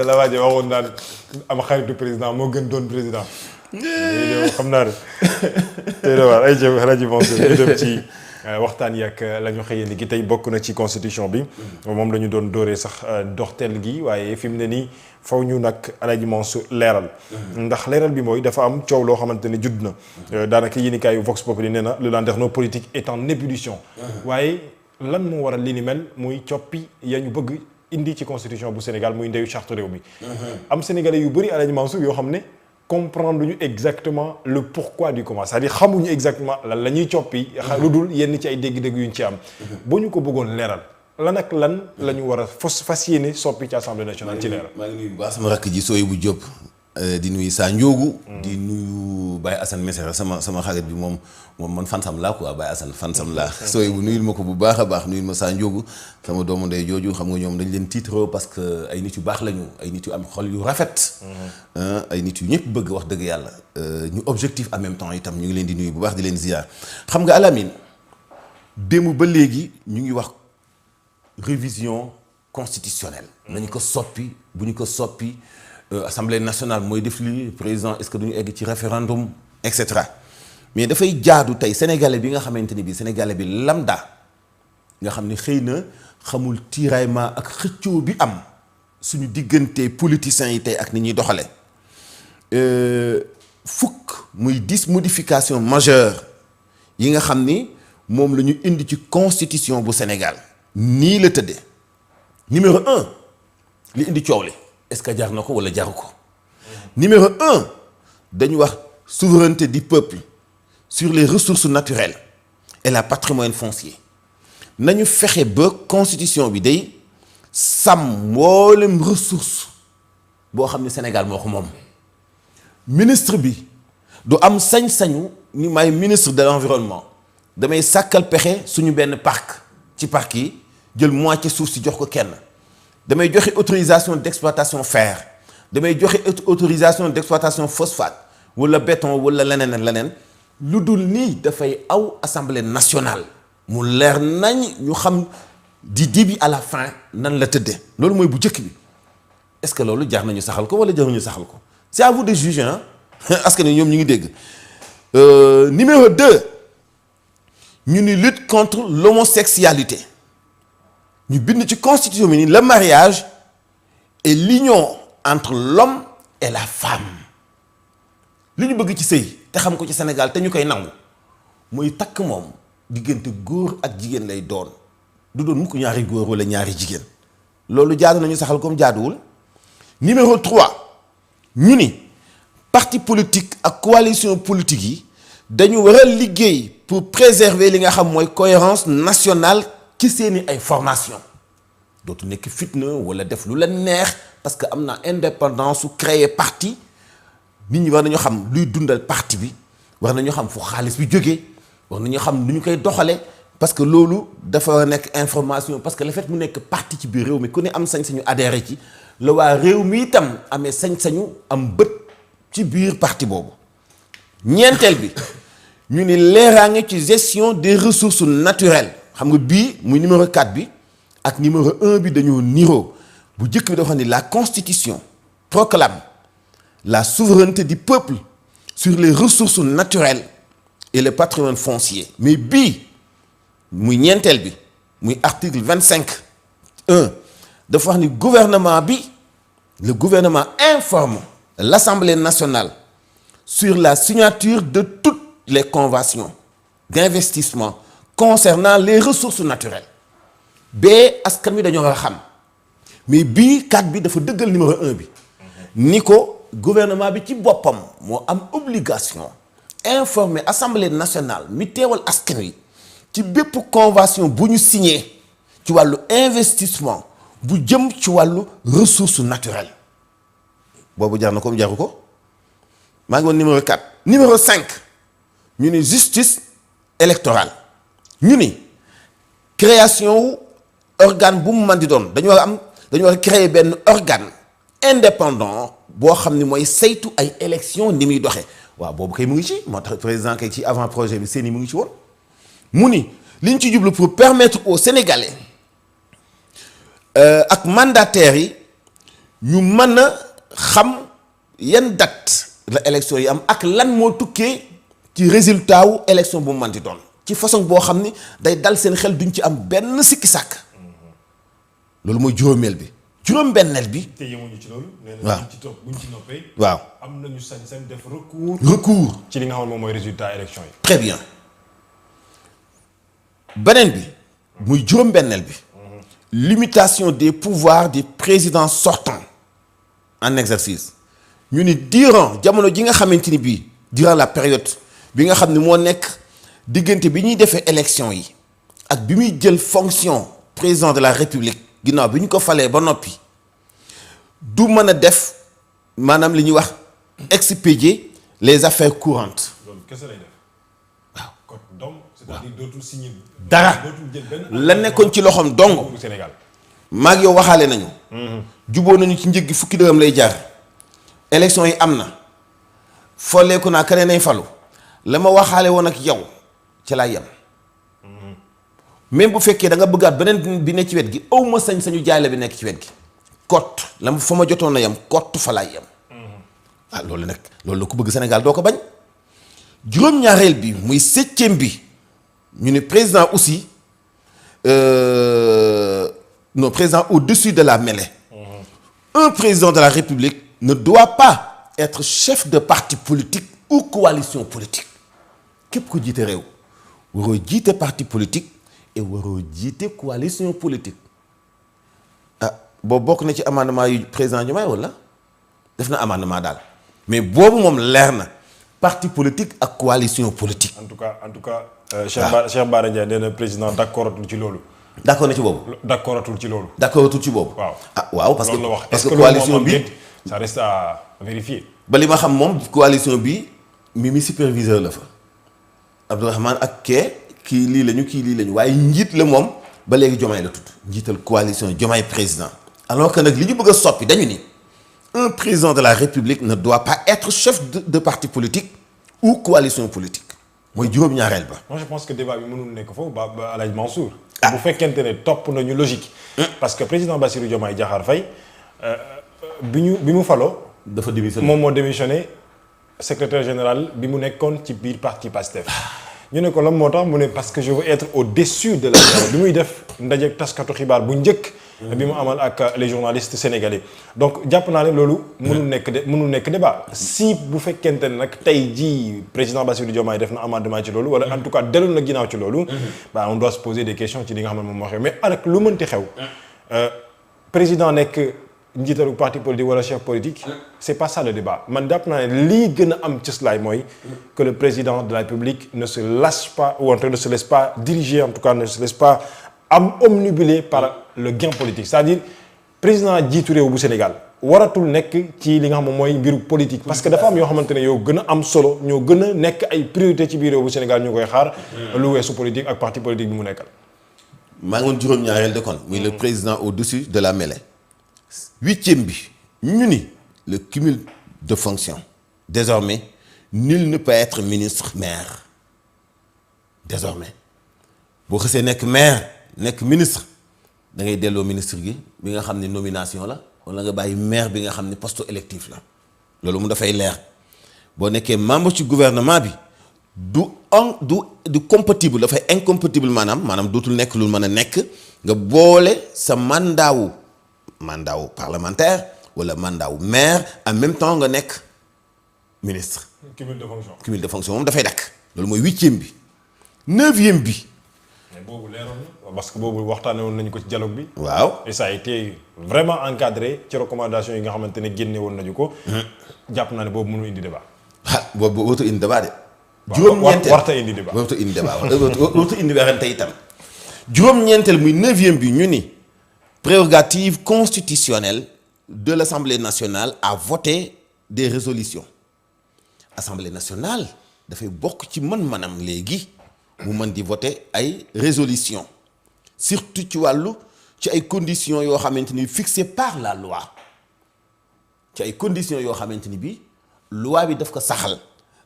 la waaje waxoon naan am xaritu président moo gën doon président. xam naa ne tey de waar ay jëm rajo Mansour ñu dem ci waxtaan yi ak la ñu xëyee ni gi tey bokk na ci constitution bi moom la ñu doon dooree sax doxteel gi waaye fi mu ne nii faw ñu nag Alaaji Mansour leeral ndax leeral bi mooy dafa am coow loo xamante ne judd na daanaka yéenikaayu Vox Populi nee na le landerneau politique est en ébullition waaye lan moo waral li ni mel muy coppi ya ñu bëgg indi ci constitution bu Sénégal muy ndeyu charte réew mi am sénégalais yu bëri Alaaji Mansour yoo xam ne comprendre ñu exactement le pourquoi du comment c'est-à-dire xamuñu exactement lan la ñuy coppi lu dul yenn ci ay dégg-dégg yuñ ci am boo ñu ko bëggoon leeral lan ak lan la ñu war a fas yéene soppi ci assemblée nationale ci leeral. maa ngi nuyu bu baax sama rakk ji Soyebu Diop di nuyu Sa Ndiogou di nuyu Baye Assane Mesere sama xarit bi moom man fansam laa quoi Baye Assane fansam laa Soyebu nuyul ma ko bu baax a baax nuyul ma Sa Ndiogou sama doomu ndey jooju xam nga ñoom dañ leen tiitaroo parce que ay nit yu baax lañu ay nit yu am xol yu rafet ay nit yu ñëpp bëgg wax dëgg yàlla ñu objectif en même temps itam ñu ngi leen di nuyu bu baax di leen ziar xam nga Alamine démb ba léegi ñu ngi wax révision constitutionnelle nañu ko soppi bu ñu ko soppi assemblée nationale mooy def lii président est-ce que duñu egg ci référendum et cetera mais dafay jaadu tey sénégalais bi nga xamante ni bii sénégalais bi lambda nga xam ne xëy na xamul tiraillement ak xëccoo bi am suñu diggante politiciens yi tey ak ni ñuy doxale muy 10 modifications majeures yi nga xam ni moom la ñu indi ci constitution bu Sénégal nii la tëddee numéro 1 li indi coow li est-ce que jar na ko wala jaru ko numéro 1 dañu wax souveraineté du peuple sur les ressources naturelles et le patrimoine foncier nañu fexe ba constitution bi day sàmm mboolem ressource boo xam ne Sénégal moo ko moom ministre bi du am sañ-sañu ni may ministre de l'environnement damay sàkkal pexe suñu benn parc ci parc yi jël moitié suuf si jox ko kenn damay joxe autorisation d'exploitation fer damay joxe autorisation d'exploitation phosphate wala béton wala leneen ak leneen lu dul nii dafay aw assemblée nationale mu leer nañ ñu xam du début à la fin nan la tëddee loolu mooy bu njëkk bi est-ce que loolu jar nañu saxal ko wala jaruñu saxal ko c'est à vous de juger hein askan wi ñoom ñu ngi dégg numéro 2 ñu ni lutte contre l'homosexualité ñu bind ci constitution bi ni le mariage est l'union entre l'homme et la femme li ñu bëgg ci sëy te xam ko ci Sénégal te ñu koy nangu mooy takk moom diggante góor ak jigéen lay doon du doon mukk ñaari góor wala ñaari jigéen loolu jaadu nañu saxal comme jaaduwul numéro 3 ñu ni parti politique ak coalition politique yi dañu war a liggéey pour préserver li nga xam mooy cohérence nationale ci seeni ay formation dootu nekk fitna wala def lu la neex parce que am na indépendance su créer parti nit ñi war nañu xam luy dundal parti bi war nañu xam fu xaalis bi jógee war nañu xam nu ñu koy doxale parce que loolu dafa nekk information parce que le fait mu nekk parti ci biir réew mi ku ne am sañ-sañu adhéré ci la waa réew mi itam amee sañ-sañu am bët ci biir parti boobu ñeenteel bi ñu ni leeraange ci gestion des ressources naturelles xam nga bii muy numéro 4 bi ak numéro 1 bi dañoo niroo bu njëkk bi dafa xam ni la constitution proclame la souveraineté du peuple sur les ressources naturelles et le patrimoine foncier mais bii muy ñeenteel bi muy article 25(1) dafa wax ni gouvernement bi le gouvernement informe l'Assemblée nationale sur la signature de toutes les conventions d'investissement concernant les ressources naturelles bee askan wi dañoo war a xam mais bii 4 bi dafa dëggal numéro 1 bi ni ko gouvernement bi ci boppam moo am obligation informer assemblée nationale mi teewal askan wi ci bépp convention bu ñu signé ci wàllu investissement bu jëm ci wàllu ressources naturelles boobu jar na ko jaru ko maa ngi woon numéro 4 numéro 5 ñu ni justice électorale ñu ni création wu organe bu mu mën di doon dañu war a créer benn organe indépendant boo xam ni mooy saytu ay élection ni muy doxee waaw boobu kay mu ngi ci moo tax président kay ci avant projet bi seeni mu ngi ci woon mu ni li ñu ci jublu pour permettre aux Sénégalais ak mandataires yi ñu mën a xam yan date la élection yi am ak lan moo tukkee ci résultat wu élection bu mu manti doon ci façon boo xam ni day dal seen xel duñ ci am benn sikki sàkk loolu mooy juróomeel bi juróom-benneel bi. te yemuñu ci loolu. waaw buñ ci noppee. waaw am nañu sañ-sañ def recours. ci li nga xam ne moom mooy résultat élection yi. très bien beneen bi muy juróom-benneel bi. limitation des pouvoirs du président sortant en exercice ñu ni durant jamono ji nga xamante ni bii durant la période bi nga xam ne moo nekk diggante bi ñuy defee élection yi ak bi muy jël fonction président de la république ginnaaw bi ñu ko falee ba noppi du mën a def maanaam li ñuy wax expédier les affaires courantes. loolu kese lay def. waaw kon donc c'est-à-dire dootul signer. dara la nekkoon ci loxoom dong. Sénégal. maag yow waxaale nañu. juboo nañu ci njëg gi fukki dërëm lay jaar. élection yi am na. folleeku naa keneen ay falu. la ma waxaale woon ak yow ci laa yem. même bu fekkee da nga bëggaat beneen bi nekk ci wet gi aw ma sañ-sañu jaay bi nekk ci wet gi. kott la fa ma jotoon na yem kott fa laay yem. ah loolu nag loolu la ko bëgg Sénégal doo ko bañ. juróom-ñaareel bi muy 7e bi ñu ne président aussi non président au-dessus de la mêlée. Un président de la République ne doit pas être chef de parti politique ou coalition politique. képp ku jiite réew waroo jiite parti politique et waroo jiite coalition politique. ah boobu bokk na ci amendement yu président Diomaye wala def na amendement daal mais boobu moom leer na parti politique ak coalition politique. en tout cas. Cheikh Bara Ndiaye nee na président d'accordatul ci loolu. d'accord na ci boobu. d'accordatul ci loolu. d'accordatul ci boobu. waaw ah waaw parce loolu la wax. que parce que coalition bi ça reste à vérifier. ba li ma xam moom coalition bi mi superviseur la fa Abdourahmane ak kii lii lañu waaye njiit la moom ba léegi Diomaye la tudd njiital coalition Diomaye président. alors que nag li ñu bëgg a soppi dañu ni un président de la République ne doit pas être chef de parti politique ou coalition politique mooy juróom-ñaareel ba. moi je pense que débat bi mënul nekk foofu ba El Hadj Mansour. bu fekkente ne topp nañu logique. parce que président Bassirou Diomaye Diakhar Faye bi mu faloo. dafa démissionné moom moo démissionné secrétaire général bi mu nekkoon ci biir parti PASTEF. ñu ne ko lan moo tax mu ne parce que je veux être au-dessus de la mêlée bi muy def ndajeeg taskatu xibaar bu njëkk. bi mu amal ak les journalistes sénégalais. donc jàpp naa ne loolu. mënul nekk débat. si bu fekkente ne nag tey jii président Bassirou Diomaye def na amendement ci loolu. wala en tout cas dellu na ginnaaw ci loolu. bah on doit se poser des questions ci li nga xam ne moom moo xew mais ak lu mënti xew. président nekk njiitalu parti politique wala chef politique. c'est pas ça le débat man jàpp naa ne lii gën a am cëslaay mooy. que le président de la République ne se lâche pas ou en tout cas ne se laisse pas diriger en tout cas ne se laisse pas omnibulé par le gain politique c'est-à-dire président jiitu réew bu Sénégal waratul nekk ci li nga xam mooy mbiru politique parce que dafa am yoo xamante ne yow gën a am solo ñoo gën a nekk ay priorité ci biir réew bu Sénégal ñu koy xaar. lu weesu politique ak parti politique bi mu nekkal. maa ngi woon juróom-ñaareel de kon. muy le président au-dessus de la mêlée. 8e bi ñu ni le cumul de fonctions. désormais nul ne peut être ministre maire désormais boo xasee nekk maire. nekk ministre da ngay delloo ministre gi bi nga xam ne nomination la wala nga bàyyi maire bi nga xam ne poste électif la loolu mu dafay leer boo nekkee membre ci gouvernement bi du compatible dafay incompatible maanaam dootul nekk lu mën a nekk nga boole sa mandat wu parlementaire wala mandat wu maire en même temps nga nekk ministre. cumul de fonction moom dafay dakk loolu mooy 8e bi 9e bi. mais boobu leeroon na parce que boobu waxtaanee woon nañu ko ci dialogue bi. waaw et ça a été vraiment encadré ci recommandations yi nga xamante ne génne woon nañu ko. jàpp naa ne boobu mënul indi débat. boobu warut a indi débat de. juróom-ñeenteel warut a indi débat warut a indi débat warut a indi werante itam. juróom-ñeenteel muy 9e bi ñu ni prérogative constitutionnelle de l'Assemblée nationale à voter des résolutions. Assemblée nationale dafay bokk ci mën-mënam léegi. mu mën di voter ay résolution surtout ci wàllu ci ay conditions yoo xamante ni fixées par la loi ci ay conditions yoo xamante ni bi loi bi daf ko saxal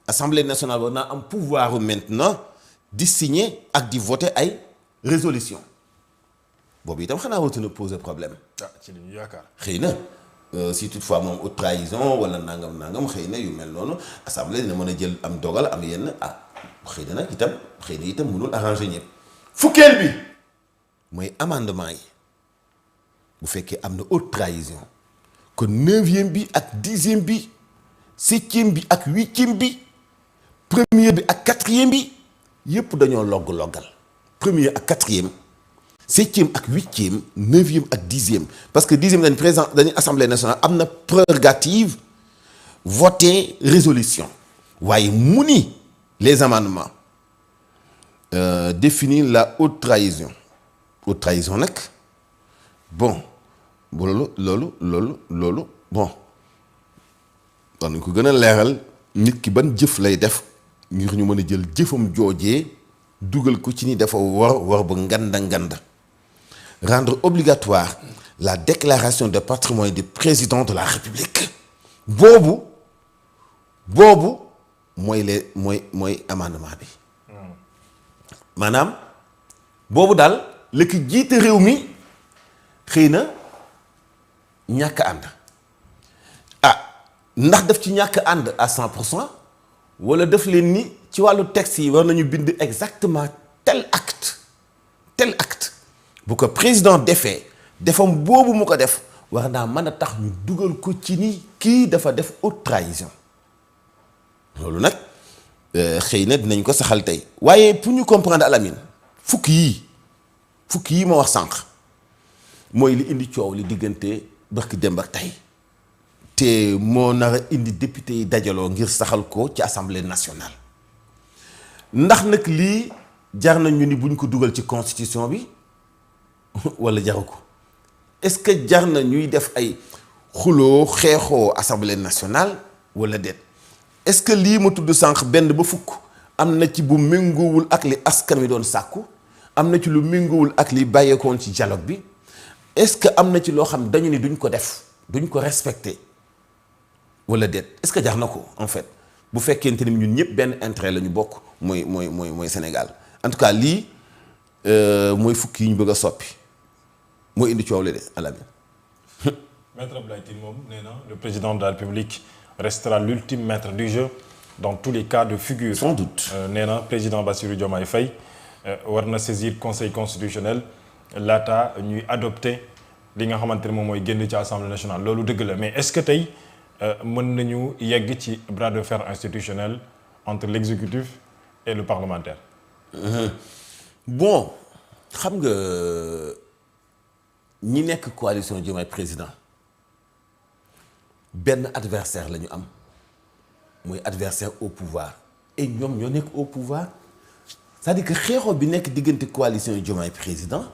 assemblée nationale war naa am pouvoir maintenant di signer ak di voter ay résolution boobu itam xanaa waratu na poser problème. ci li ñu yaakaar. xëy na si toutefois moom haute trahison wala nangam xëy na yu mel noonu assemblée dina mën a jël am dogal am yenn xëy na nag itam mënul arranger ñëpp. fukkeel bi mooy amendement yi bu fekkee am na haute trahison kon 9e bi ak 10e bi 7e bi ak 8e bi premier bi ak 4e bi yëpp dañoo loggal premier ak 4e 7e ak 8e 9e ak 10e parce que 10e dañu assemblée nationale am na prérogative voter résolution waaye mu ni les amendements définir la haute trahison nag bon loolu bon war nañ ko gën a leeral nit ki ban jëf lay def ngir ñu mën a jël jëfam joojee dugal ko ci ni dafa war ba nganda rendre obligatoire la déclaration de patrimoine du président de la République boobu mooy amendement bi maanaam boobu daal la ki jiite réew mi xëy na ñàkk ànd ndax daf ci ñàkk ànd à 100% wala daf leen ni ci wàllu texte yi war nañu bind exactement tel acte bu ko président defam boobu mu ko def war naa mën a tax ñu dugal ko ci ni kii dafa def haute trahison loolu nag xëy na dinañ ko saxal tey waaye pour ñu comprendre Alamine fukk yii ma wax sànq mooy li indi coow li diggante barki démb ak tey te moo nar a indi député yi dajaloo ngir saxal ko ci assemblée nationale ndax nag lii jar na ñu ni buñ ko dugal ci constitution bi wala jaru ko est-ce que jar na ñuy def ay xuloo xeexoo assemblée nationale wala déet est-ce que lii ma tudd sànq benn ba fukk am na ci bu méngoowul ak li askan wi doon sàkku am na ci lu méngoowul ak li bàyyeekoon ci dialogue bi est-ce que am na ci loo xam dañu ni duñ ko def duñ ko respecter wala déet est-ce que jar na ko en fait bu fekkente ni ñun ñëpp benn intérêt la ñu bokk mooy Sénégal en tout cas lii mooy fukki yi ñu bëgg a soppi mooy indi coow li de Alamine. Maître Abdoulaye Tine moom nee na le président de la République restera l'ultime maître du jeu dans tous les cas de figure. Sans doute. nee na président Bassirou Diomaye Faye war na saisir conseil constitutionnel laata ñuy adopter li nga xamante ne moom mooy génn ci assemblée nationale loolu dëgg la mais est-ce que tey mën nañu yegg ci bras de fer institutionnel entre l'exécutif et le parlementaire. Bon xam nga ñi nekk coalition Diomaye président benn adversaire la ñu am mooy adversaire au pouvoir et ñoom ñoo nekk au pouvoir c'est-à-dire que xeexoo bi nekk diggante coalition Diomaye président